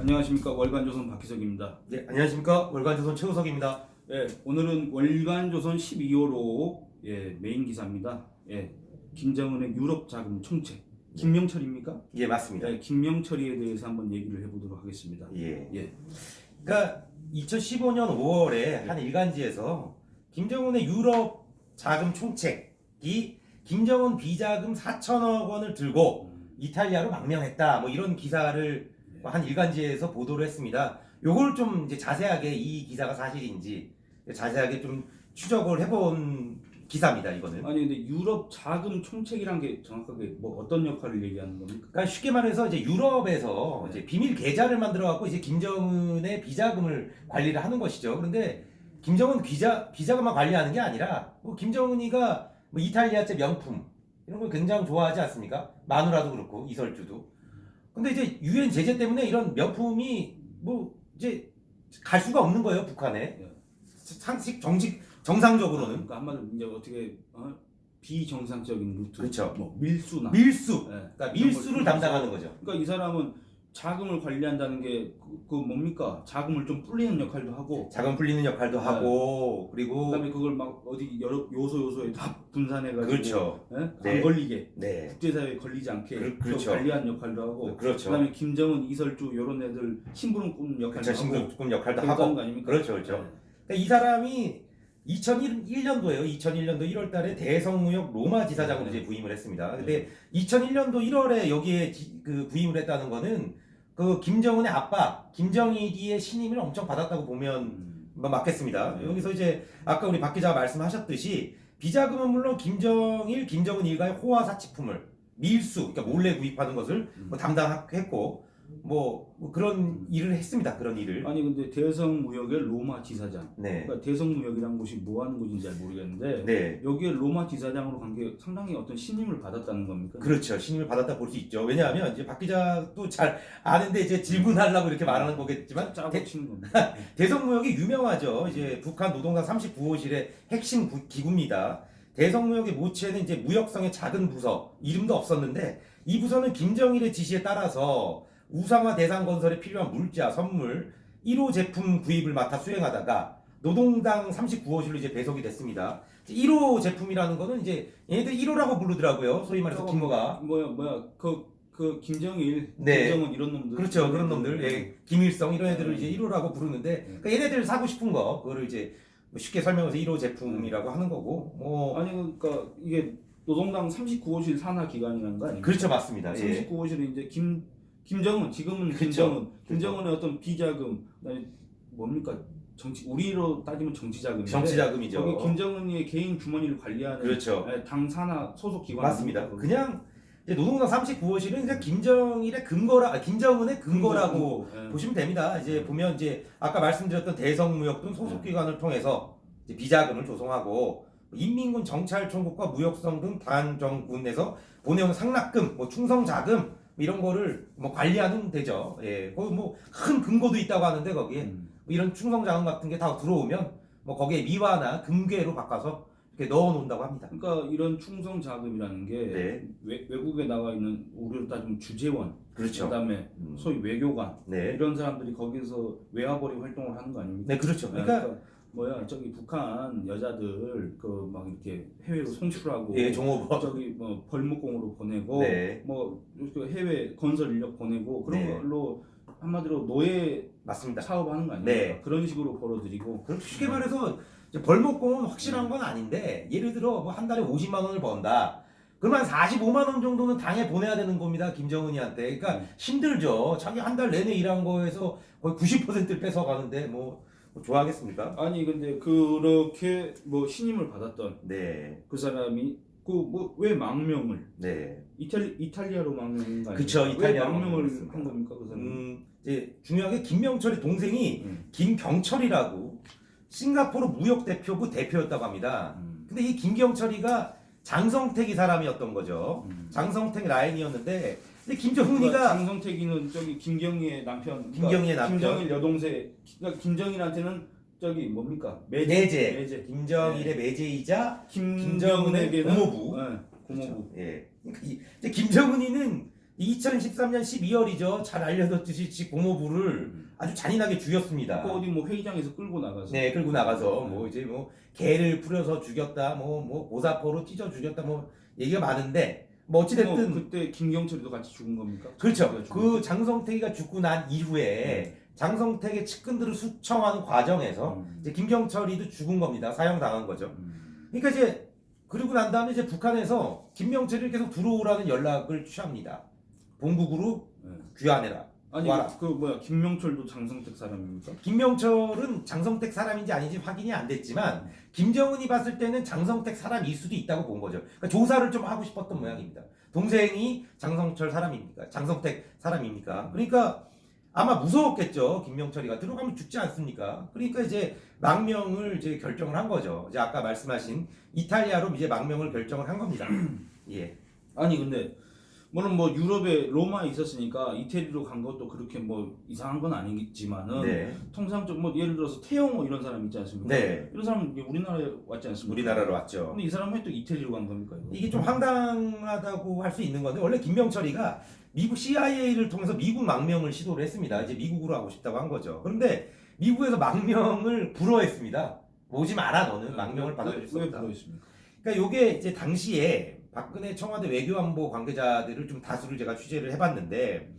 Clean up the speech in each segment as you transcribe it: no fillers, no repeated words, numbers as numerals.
안녕하십니까. 월간조선 박희석입니다. 네, 안녕하십니까. 월간조선 최우석입니다. 오늘은 월간조선 12호로 메인 기사입니다. 김정은의 유럽 자금 총책. 김명철입니까? 예, 맞습니다. 김명철에 대해서 한번 얘기를 해보도록 하겠습니다. 그러니까 2015년 5월에 한 일간지에서 김정은의 유럽 자금 총책이 김정은 비자금 4천억 원을 들고 이탈리아로 망명했다. 뭐 이런 기사를 한 일간지에서 보도를 했습니다. 요걸 좀 이제 자세하게 이 기사가 사실인지 자세하게 좀 추적을 해본 기사입니다. 이거는. 아니 근데 유럽 자금 총책이란 게 정확하게 뭐 어떤 역할을 얘기하는 겁니까? 그러니까 쉽게 말해서 이제 유럽에서 이제 비밀 계좌를 만들어 갖고 이제 김정은의 비자금을 관리를 하는 것이죠. 그런데 김정은 비자금만 관리하는 게 아니라 뭐 김정은이가 뭐 이탈리아제 명품 이런 걸 굉장히 좋아하지 않습니까? 마누라도 그렇고 이설주도. 근데 이제 유엔 제재 때문에 이런 명품이 뭐 이제 갈 수가 없는 거예요, 북한에. 상식 정상적으로는. 그러니까 한마디로 이제 어떻게 비정상적인 루트, 그렇죠. 뭐 밀수나 그러니까 밀수를 담당하는 거죠. 그러니까 이 사람은 자금을 관리한다는 게 그 뭡니까? 자금을 좀 불리는 역할도 하고, 자금 풀리는 역할도 하고, 그리고 그다음에 그걸 막 어디 여러 요소에 다 분산해가지고, 그렇죠. 안 걸리게, 네. 국제사회에 걸리지 않게 그렇죠. 관리하는 역할도 하고, 그렇죠. 그다음에 김정은, 이설주 이런 애들 심부름 꾸는 역할도 그렇죠. 하고, 심부름 역할도 그런 하고. 거 아닙니까? 그렇죠. 그러니까 이 사람이 2001년도에요. 2001년도 1월달에 대성무역 로마 지사장으로 이제 부임을 했습니다. 근데 2001년도 1월에 여기에 그 부임을 했다는 거는 그 김정은의 아빠 김정일이의 신임을 엄청 받았다고 보면 맞겠습니다. 여기서 이제 아까 우리 박 기자가 말씀하셨듯이 비자금은 물론 김정일, 김정은 일가의 호화 사치품을 밀수, 그러니까 몰래 구입하는 것을 뭐 담당했고 뭐 그런 일을 했습니다. 그런 일을. 아니 근데 대성무역의 로마 지사장. 네. 그러니까 대성무역이란 곳이 뭐 하는 곳인지 잘 모르겠는데, 네. 여기에 로마 지사장으로 간 게 상당히 어떤 신임을 받았다는 겁니까? 그렇죠. 신임을 받았다 볼 수 있죠. 왜냐하면 이제 박 기자도 잘 아는데 이제 질문하려고 이렇게 말하는 거겠지만 짜고 치는 겁니다. 대성무역이 유명하죠. 이제 북한 노동당 39호실의 핵심 기구입니다. 대성무역의 모체는 이제 무역성의 작은 부서, 이름도 없었는데 이 부서는 김정일의 지시에 따라서 우상화 대상건설에 필요한 물자, 선물, 1호 제품 구입을 맡아 수행하다가 노동당 39호실로 이제 배속이 됐습니다. 1호 제품이라는 거는 이제 얘네들 1호라고 부르더라고요. 소위 말해서 김호가. 그 김정일, 네. 김정은 이런 놈들. 그렇죠. 그런 놈들. 예, 김일성 이런 애들을 이제 1호라고 부르는데 그러니까 얘네들 사고 싶은 거 그거를 이제 쉽게 설명해서 1호 제품이라고 하는 거고. 뭐 아니 그러니까 이게 노동당 39호실 산하 기관이라는 거 아닙니까? 그렇죠. 맞습니다. 39호실은 이제 김정은, 지금은 그렇죠. 김정은의 어떤 비자금, 뭡니까? 우리로 따지면 정치자금인데, 정치자금이죠. 거기 김정은의 개인 주머니를 관리하는, 그렇죠. 당 산하 소속 기관. 맞습니다. 그냥 이제 노동당 39호실은 그냥 김정일의 김정은의 근거라고 보시면 됩니다. 이제 보면 이제 아까 말씀드렸던 대성무역 등 소속 기관을 통해서 이제 비자금을 조성하고 인민군 정찰총국과 무역성 등 단정군에서 보내온 상납금, 뭐 충성자금 이런 거를 뭐 관리하는 데죠. 예, 거기 뭐 큰 근거도 있다고 하는데 거기에 뭐 이런 충성자금 같은 게 다 들어오면 뭐 거기에 미화나 금괴로 바꿔서 이렇게 넣어놓는다고 합니다. 그러니까 이런 충성 자금이라는 게 네. 외국에 나가 있는 우리로 따지면 주재원, 그렇죠. 그다음에 소위 외교관, 네. 이런 사람들이 거기서 외화벌이 활동을 하는 거 아닙니까? 네, 그렇죠. 그러니까 저기 북한 여자들 그 막 이렇게 해외로 송출하고, 예, 종업원 저기 뭐 벌목공으로 보내고, 네. 뭐 해외 건설 인력 보내고 그런 네. 걸로 한마디로 노예 맞습니다. 사업하는 거 아닙니까? 네. 그런 식으로 벌어들이고. 쉽게 말해서 이제 벌목공은 확실한 건 아닌데 예를 들어 뭐 한 달에 50만 원을 번다. 그러면 45만 원 정도는 당에 보내야 되는 겁니다. 김정은이한테. 그러니까 힘들죠. 자기 한 달 내내 일한 거에서 거의 90%를 뺏어가는데 뭐 좋아하겠습니까? 아니 근데 그렇게 뭐 신임을 받았던 네. 그 사람이 그 뭐 왜 망명을 네. 이탈리아로 망명한 거 아니에요? 그쵸, 왜 이탈리아로 망명을 망명했습니다. 한 겁니까 그 사람? 이제 중요하게 김명철의 동생이 김경철이라고 싱가포르 무역 대표부 대표였다고 합니다. 근데 이 김경철이가 장성택이 사람이었던 거죠. 장성택 라인이었는데 근데 김정은이가 장성택이는 저기 김경희의 남편. 김경희의 남편. 김정일 여동생. 그러니까 김정일한테는 저기 뭡니까? 매제. 김정일의 매제이자 김정은의 김정은에게는 고모부. 고모부. 예. 그러니까 이제 김정은이는 2013년 12월이죠. 잘 알려졌듯이 고모부를 아주 잔인하게 죽였습니다. 그 어디 뭐 회의장에서 끌고 나가서. 네, 끌고 나가서 뭐 이제 뭐 개를 풀어서 죽였다, 뭐 고사포로 찢어 죽였다, 뭐 얘기가 많은데 뭐 어찌됐든 그때 김경철이도 같이 죽은 겁니까? 그렇죠. 그 장성택이가 죽고 난 이후에 장성택의 측근들을 숙청하는 과정에서 이제 김경철이도 죽은 겁니다. 사형당한 거죠. 그러니까 이제 그리고 난 다음에 이제 북한에서 김명철이 계속 들어오라는 연락을 취합니다. 본국으로 귀환해라. 아니 와라. 그 뭐야 김명철도 장성택 사람입니까? 김명철은 장성택 사람인지 아닌지 확인이 안 됐지만 김정은이 봤을 때는 장성택 사람일 수도 있다고 본 거죠. 그러니까 조사를 좀 하고 싶었던 모양입니다. 동생이 장성철 사람입니까? 장성택 사람입니까? 그러니까 아마 무서웠겠죠. 김명철이가 들어가면 죽지 않습니까? 그러니까 이제 망명을 이제 결정을 한 거죠. 이제 아까 말씀하신 이탈리아로 이제 망명을 결정을 한 겁니다. 예. 아니 근데 물론 뭐 유럽에 로마에 있었으니까 이태리로 간 것도 그렇게 뭐 이상한 건 아니겠지만은 네. 통상적 뭐 예를 들어서 태영호 이런 사람 있지 않습니까? 네. 이런 사람은 이제 우리나라에 왔지 않습니까? 우리나라로 왔죠. 근데 이 사람은 왜 또 이태리로 간 겁니까? 이게 좀 황당하다고 할 수 있는 건데 원래 김명철이가 미국 CIA를 통해서 미국 망명을 시도를 했습니다. 이제 미국으로 하고 싶다고 한 거죠. 그런데 미국에서 망명을 불허했습니다. 오지 마라 너는 망명을 받아줄 수 왜 없다. 불허했습니까? 그러니까 요게 이제 당시에 박근혜 청와대 외교안보 관계자들을 좀 다수를 제가 취재를 해봤는데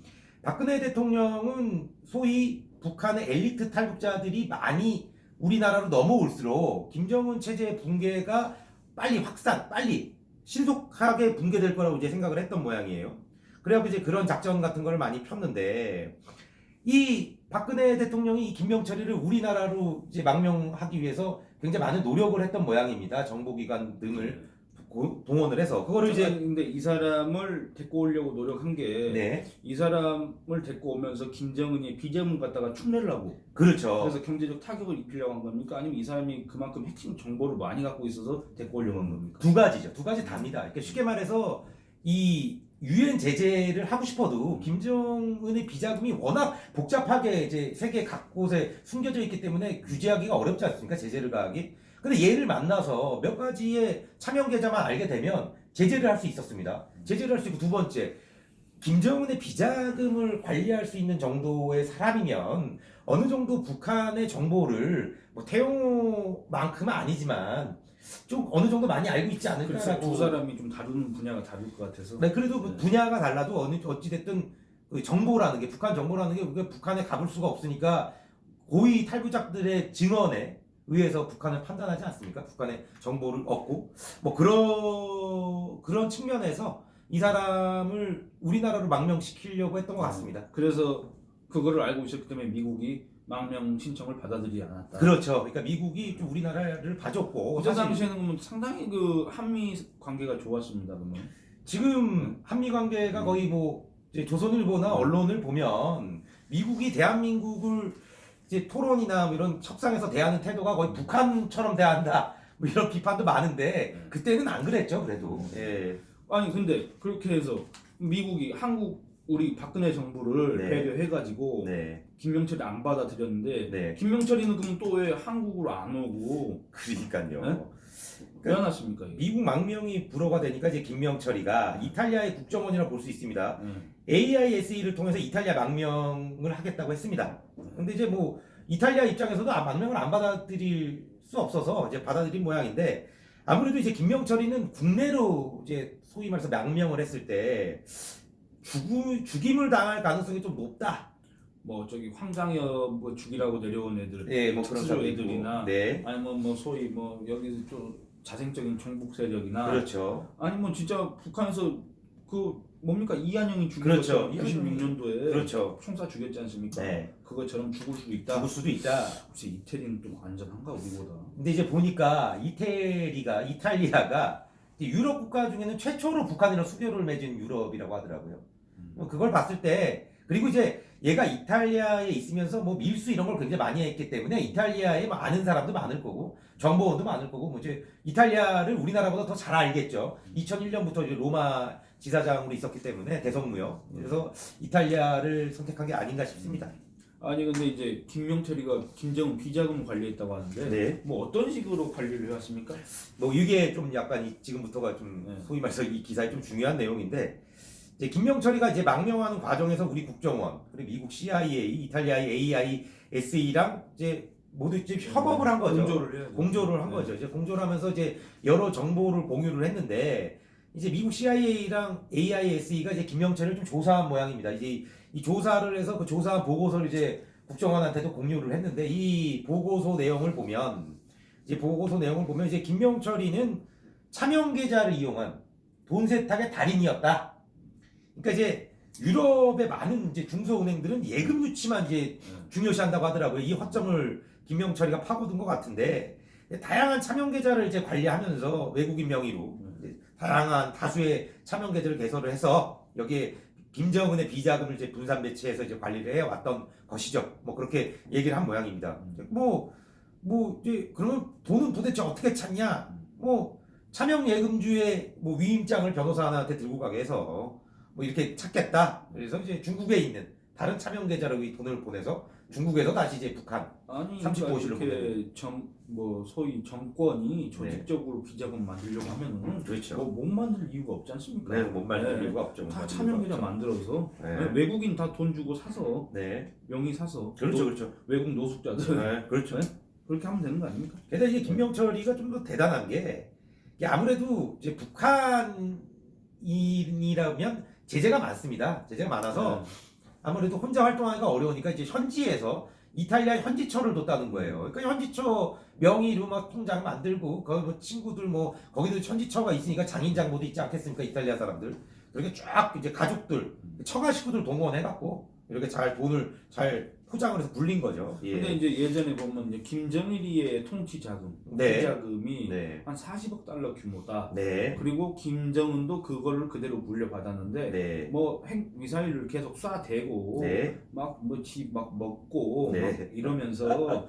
박근혜 대통령은 소위 북한의 엘리트 탈북자들이 많이 우리나라로 넘어올수록 김정은 체제의 붕괴가 빨리 신속하게 붕괴될 거라고 이제 생각을 했던 모양이에요. 그래갖고 이제 그런 작전 같은 걸 많이 폈는데 이 박근혜 대통령이 이 김명철이를 우리나라로 이제 망명하기 위해서 굉장히 많은 노력을 했던 모양입니다. 정보기관 등을 동원을 해서 그거를 이제 근데 이 사람을 데리고 오려고 노력한 게 네 이 사람을 데리고 오면서 김정은이 비자금을 갖다가 축내를 하고 그렇죠. 그래서 경제적 타격을 입히려고 한 겁니까? 아니면 이 사람이 그만큼 핵심 정보를 많이 갖고 있어서 데리고 오려고 한 겁니까? 두 가지죠. 두 가지 답니다. 그러니까 쉽게 말해서 이 유엔 제재를 하고 싶어도 김정은의 비자금이 워낙 복잡하게 이제 세계 각곳에 숨겨져 있기 때문에 규제하기가 어렵지 않습니까? 제재를 가하기. 근데 얘를 만나서 몇 가지의 차명 계좌만 알게 되면 제재를 할 수 있었습니다. 제재를 할 수 있고 두 번째 김정은의 비자금을 관리할 수 있는 정도의 사람이면 어느 정도 북한의 정보를 뭐 태용호만큼은 아니지만 좀 어느 정도 많이 알고 있지 그래서 않을까라고. 두 사람이 좀 다루는 분야가 다를 것 같아서. 네, 그래도 분야가 달라도 어찌됐든 그 정보라는 게 북한 정보라는 게 우리가 북한에 가볼 수가 없으니까 고위 탈북자들의 증언에 의해서 북한을 판단하지 않습니까? 북한의 정보를 얻고 뭐 그런 측면에서 이 사람을 우리나라로 망명시키려고 했던 것 같습니다. 그래서 그거를 알고 있었기 때문에 미국이 망명 신청을 받아들이지 않았다. 그렇죠. 그러니까 미국이 좀 우리나라를 봐줬고 그때 당시에는 그러면 상당히 그 한미 관계가 좋았습니다. 그러면 지금 한미 관계가 거의 뭐 이제 조선일보나 언론을 보면 미국이 대한민국을 이제 토론이나 뭐 이런 협상에서 대하는 태도가 거의 북한처럼 대한다. 뭐 이런 비판도 많은데 그때는 안 그랬죠. 그래도. 예. 아니 근데 그렇게 해서 미국이 우리 박근혜 정부를 네. 배려해가지고 네. 김명철이 안 받아들였는데 네. 김명철이는 그럼 또 왜 한국으로 안 오고 그러니까요. 네? 왜 안 왔습니까? 이게? 미국 망명이 불허가 되니까 이제 김명철이가 이탈리아의 국정원이라고 볼 수 있습니다. 네. AISE를 통해서 이탈리아 망명을 하겠다고 했습니다. 근데 이제 뭐 이탈리아 입장에서도 망명을 안 받아들일 수 없어서 이제 받아들인 모양인데 아무래도 이제 김명철이는 국내로 이제 소위 말해서 망명을 했을 때 죽임을 당할 가능성이 좀 높다. 뭐 저기 황장엽 뭐 죽이라고 내려온 애들, 네, 뭐 그런 특수조 사람도 애들이나 있고. 네. 아니면 뭐 소위 뭐 여기서 좀 자생적인 종북 세력이나 그렇죠. 아니면 진짜 북한에서 그 뭡니까 이한영이 죽인 그렇죠. 것처럼 96년도에 그렇죠. 총사 죽였지 않습니까? 네. 그것처럼 죽을 수도 있다. 죽을 수도 있다. 혹시 이태리는 좀 안전한가 우리보다? 근데 이제 보니까 이탈리아가 유럽 국가 중에는 최초로 북한이랑 수교를 맺은 유럽이라고 하더라고요. 그걸 봤을 때 그리고 이제 얘가 이탈리아에 있으면서 뭐 밀수 이런 걸 굉장히 많이 했기 때문에 이탈리아에 뭐 아는 사람도 많을 거고 정보원도 많을 거고 뭐 이제 이탈리아를 우리나라보다 더 잘 알겠죠. 2001년부터 이제 로마 지사장으로 있었기 때문에 대성무역. 그래서 이탈리아를 선택한 게 아닌가 싶습니다. 아니 근데 이제 김명철이가 김정은 비자금 관리했다고 하는데 네. 뭐 어떤 식으로 관리를 해왔습니까? 뭐 이게 좀 약간 지금부터가 좀 네. 소위 말해서 이 기사에 좀 중요한 내용인데 이제 김명철이가 이제 망명하는 과정에서 우리 국정원 그리고 미국 CIA, 이탈리아의 AISE랑 이제 모두 이제 협업을 한 거죠. 공조를 한 거죠. 이제 공조를 하면서 이제 여러 정보를 공유를 했는데 이제 미국 CIA랑 AISE가 이제 김명철을 좀 조사한 모양입니다. 이제 이 조사를 해서 그 조사한 보고서를 이제 국정원한테도 공유를 했는데 이 보고서 내용을 보면 이제 김명철이는 차명 계좌를 이용한 돈 세탁의 달인이었다. 그러니까 이제 유럽의 많은 이제 중소은행들은 예금 유치만 이제 중요시한다고 하더라고요. 이 허점을 김명철이가 파고든 것 같은데 다양한 차명 계좌를 이제 관리하면서 외국인 명의로 다양한 다수의 차명 계좌를 개설을 해서 여기에 김정은의 비자금을 이제 분산 배치해서 이제 관리를 해왔던 것이죠. 뭐 그렇게 얘기를 한 모양입니다. 뭐 이제 그러면 돈은 도대체 어떻게 찾냐? 뭐 차명 예금주의 뭐 위임장을 변호사 하나한테 들고 가게 해서 뭐 이렇게 찾겠다. 그래서 이제 중국에 있는 다른 차명 계좌로 이 돈을 보내서 중국에서 다시 이제 북한 아니 35호실로 이렇게 뭐 소위 정권이 조직적으로 비자금 만들려고 하면은 그렇죠. 뭐 못 만들 이유가 없지 않습니까? 네, 못 만들 이유가 없죠. 다 차명 계좌 만들어서 외국인 다 돈 주고 사서 명의 사서 그렇죠. 외국 노숙자들 그렇죠. 그렇게 하면 되는 거 아닙니까? 게다가 이제 김명철이가 좀 더 대단한 게 이게 아무래도 이제 북한인이라면 제재가 많습니다. 제재가 많아서 아무래도 혼자 활동하기가 어려우니까 이제 현지에서 이탈리아 현지처를 뒀다는 거예요. 그러니까 현지처 명의로 막 통장 만들고 거기 뭐 친구들 뭐 거기도 현지처가 있으니까 장인 장모도 있지 않겠습니까? 이탈리아 사람들. 그렇게 쫙 이제 가족들 처가 식구들 동원해갖고 이렇게 잘 돈을 잘 포장을 해서 굴린 거죠. 근데 이제 예전에 보면 이제 김정일이의 통치 자금, 비자금이 한 40억 달러 규모다. 그리고 김정은도 그거를 그대로 물려받았는데 뭐 핵 미사일을 계속 쏴대고 막 뭐 지 막 먹고 막 이러면서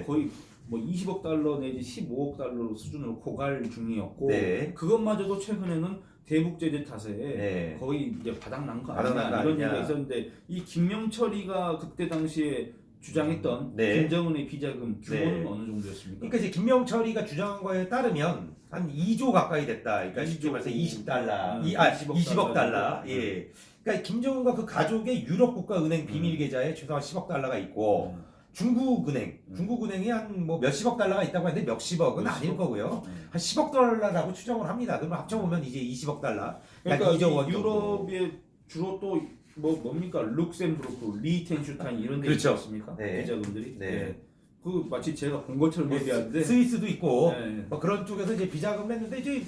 거의 뭐 20억 달러 내지 15억 달러 수준으로 고갈 중이었고 그것마저도 최근에는 대북 제재 탓에 거의 이제 바닥난 거 아니냐 이런 얘기가 있었는데 이 김명철이가 그때 당시에 주장했던 김정은의 비자금 규모는 어느 정도였습니까? 그러니까 이제 김명철이가 주장한 거에 따르면 한 2조 가까이 됐다. 그러니까 쉽게 말해서 20달러, 20억 달러. 그러니까 김정은과 그 가족의 유럽 국가 은행 비밀 계좌에 최소한 10억 달러가 있고 중국은행이 한 뭐 몇십억 달러가 있다고 하는데 몇십억은 아닐 거고요. 한 10억 달러라고 추정을 합니다. 그러면 합쳐보면 이제 20억 달러. 그러니까 유럽에 주로 또 뭡니까? 룩셈부르크, 리텐슈타인 이런 데 있지 않습니까? 비자금들이. 그 마치 제가 본 것처럼 얘기하는데 스위스도 있고 뭐 그런 쪽에서 이제 비자금을 했는데 이제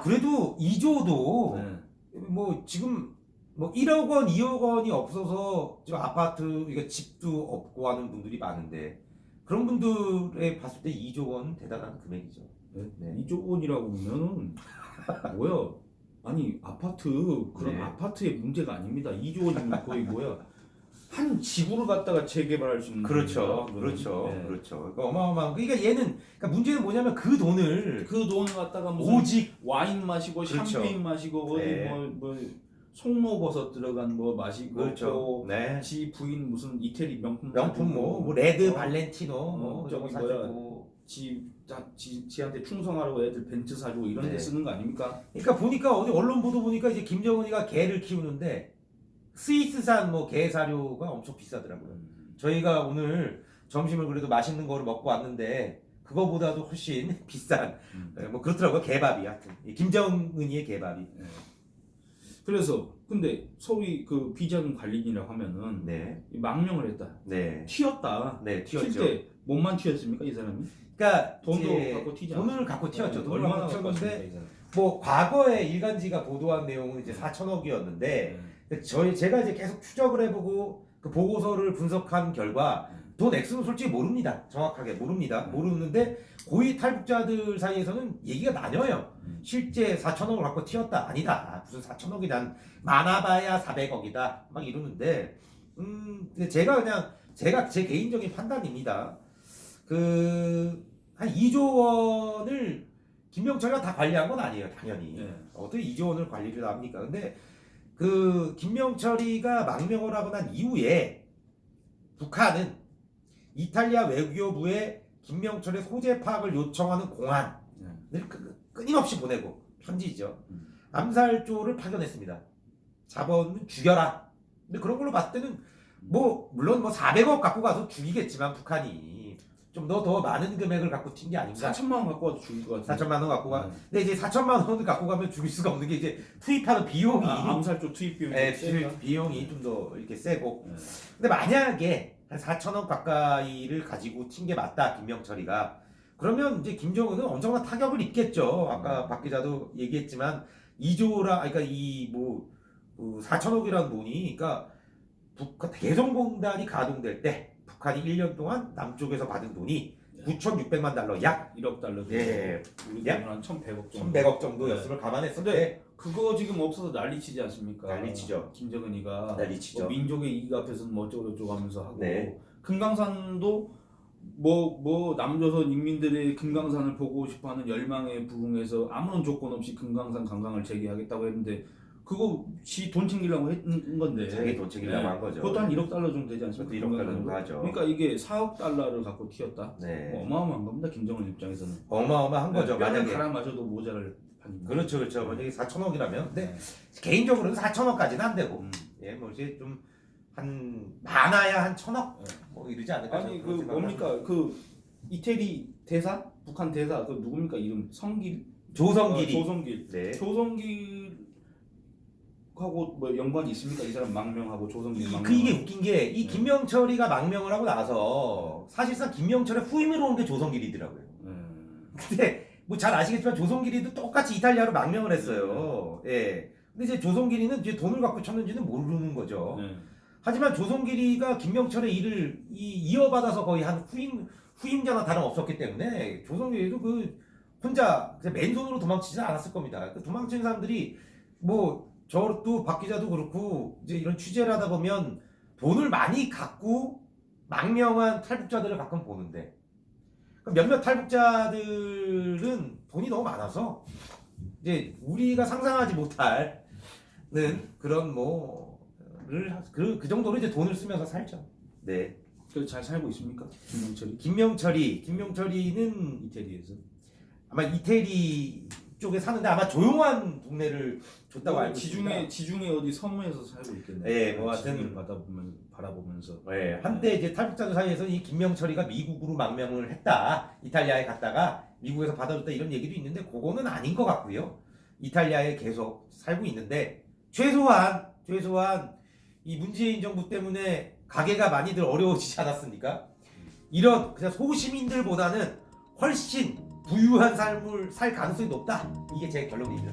그래도 2조도 뭐 지금 뭐 1억 원, 2억 원이 없어서 지금 아파트, 그러니까 집도 없고 하는 분들이 많은데 그런 분들에 봤을 때 2조 원 대단한 금액이죠. 2조 원이라고 보면은 뭐야? 아니 아파트 그런 아파트의 문제가 아닙니다. 2조 원이면 거의 뭐야? 한 지구를 갖다가 재개발할 수 있는 그렇죠. 그러니까 어마어마한. 그러니까 얘는 그러니까 문제는 뭐냐면 그 돈을 갖다가 무슨 오직 와인 마시고 샴페인 마시고 어디 뭐 송로버섯 들어간 뭐 마시고 또 지 부인 무슨 이태리 명품 뭐 레드 발렌티노 뭐 저기 뭐야 지한테 충성하라고 애들 벤츠 사주고 이런 데 쓰는 거 아닙니까? 그러니까 보니까 어디 언론 보도 보니까 이제 김정은이가 개를 키우는데 스위스산 뭐 개 사료가 엄청 비싸더라고요. 저희가 오늘 점심을 그래도 맛있는 거를 먹고 왔는데 그거보다도 훨씬 비싼 뭐 그렇더라고요. 개밥이 하여튼 김정은이의 개밥이. 그래서 근데 소위 그 비자금 관리인이라고 하면은 망명을 했다. 튀었다. 튈 때 몸만 튀었습니까 이 사람이? 그러니까 돈도 갖고 튀지 않았어요? 돈을 갖고 튀었죠. 돈을 얼마나 갖고 갖고 튀었는데 뭐 과거에 일간지가 보도한 내용은 이제 4천억이었는데 제가 이제 계속 추적을 해보고 그 보고서를 분석한 결과 돈 액수는 솔직히 모릅니다. 정확하게 모르는데 고위 탈북자들 사이에서는 얘기가 나뉘어요. 실제 4천억을 갖고 튀었다 아니다. 무슨 4천억이 난 많아봐야 400억이다 막 이러는데 제가 제 개인적인 판단입니다. 한 2조 원을 김명철이가 다 관리한 건 아니에요. 당연히 어떻게 2조 원을 관리를 합니까? 근데 그 김명철이가 망명을 하고 난 이후에 북한은 이탈리아 외교부에 김명철의 소재 파악을 요청하는 공안을 끊임없이 보내고 편지죠. 암살조를 파견했습니다. 자본은 죽여라. 근데 그런 걸로 봤을 때는 뭐 물론 뭐 400억 갖고 가서 죽이겠지만 북한이 좀 더 많은 금액을 갖고 튄 게 아닌가. 4천만 원 갖고 와도 죽일 것 같은데. 4천만 원 갖고 가. 근데 이제 4천만 원을 갖고 가면 죽일 수가 없는 게 이제 투입하는 비용이 암살 쪽 투입 비용이 비용이 좀 더 이렇게 세고. 근데 만약에 한 4천억 가까이를 가지고 튄 게 맞다 김명철이가. 그러면 이제 김정은은 엄청난 타격을 입겠죠. 아까 박 기자도 얘기했지만 2조라 그러니까 이뭐 4천억이라는 돈이 그러니까 북한 대성공단이 가동될 때 북한이 1년 동안 남쪽에서 받은 돈이 9,600만 달러 약 1억 달러. 예. 우리 약 돈은 한 1,100억 정도. 1,100억 정도였음을 감안했을 때 그거 지금 없어서 난리치지 않습니까? 난리치죠. 김정은이가 난리치죠. 뭐 민족의 이익 앞에서는 뭐 어쩌고 저쩌고 하면서 하고 네. 금강산도 뭐 남조선 인민들의 금강산을 보고 싶어하는 열망에 부응해서 아무런 조건 없이 금강산 관광을 재개하겠다고 했는데 그거 지 돈 챙기려고 했는 건데 자기 돈 챙기려고 한 거죠. 그것도 한 1억 달러 정도 되지 않습니까? 그것도 1억 달러 정도 하죠. 그러니까 이게 4억 달러를 갖고 튀었다. 네. 뭐 어마어마한 겁니다. 김정은 입장에서는. 어마어마한 거죠. 뼈를 만약에 갈아마셔도 모자랄 판입니다. 그렇죠, 그렇죠. 만약에 4천억이라면, 근데 개인적으로는 4천억까지는 안 되고, 예, 뭐 이제 좀 한 많아야 한 1,000억 뭐 이러지 않을까? 아니 그 뭡니까 그 이태리 대사 북한 대사 그 누굽니까 이름 성길 조성길이 조성길 네. 조성길하고 뭐 연관이 있습니까? 이 사람 망명하고 조성길 망명. 이게 웃긴 게 이 김명철이가 망명을 하고 나서 사실상 김명철의 후임으로 온 게 조성길이더라고요. 근데 뭐 잘 아시겠지만 조성길이도 똑같이 이탈리아로 망명을 했어요. 예. 근데 이제 조성길이는 이제 돈을 갖고 쳤는지는 모르는 거죠. 하지만 조성길이가 김명철의 일을 이어받아서 거의 한 후임자나 다름없었기 때문에 조성길이도 그 혼자 그냥 맨손으로 도망치지는 않았을 겁니다. 그 도망치는 사람들이 뭐 저도 박 기자도 그렇고 이제 이런 취재를 하다 보면 돈을 많이 갖고 망명한 탈북자들을 가끔 보는데 몇몇 탈북자들은 돈이 너무 많아서 이제 우리가 상상하지 못하는 그런 그 정도로 이제 돈을 쓰면서 살죠. 네. 그래서 잘 살고 있습니까? 김명철이는 이태리에서 아마 이태리 쪽에 사는데 아마 조용한 동네를 줬다고 알고 있습니다. 지중해 어디 섬에서 살고 있겠네요. 네, 뭐 하여튼 바라보면서. 네, 한때 이제 탈북자들 사이에서 이 김명철이가 미국으로 망명을 했다. 이탈리아에 갔다가 미국에서 받아줬다 이런 얘기도 있는데 그거는 아닌 것 같고요. 이탈리아에 계속 살고 있는데 최소한 이 문재인 정부 때문에 가게가 많이들 어려워지지 않았습니까? 이런 그냥 소시민들보다는 훨씬 부유한 삶을 살 가능성이 높다. 이게 제 결론입니다.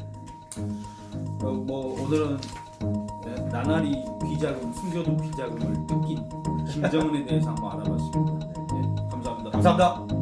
뭐 오늘은 나날이 비자금 숨겨둔 비자금을 뜯긴 김정은에 대해서 한번 알아봤습니다. 네, 감사합니다. 감사합니다.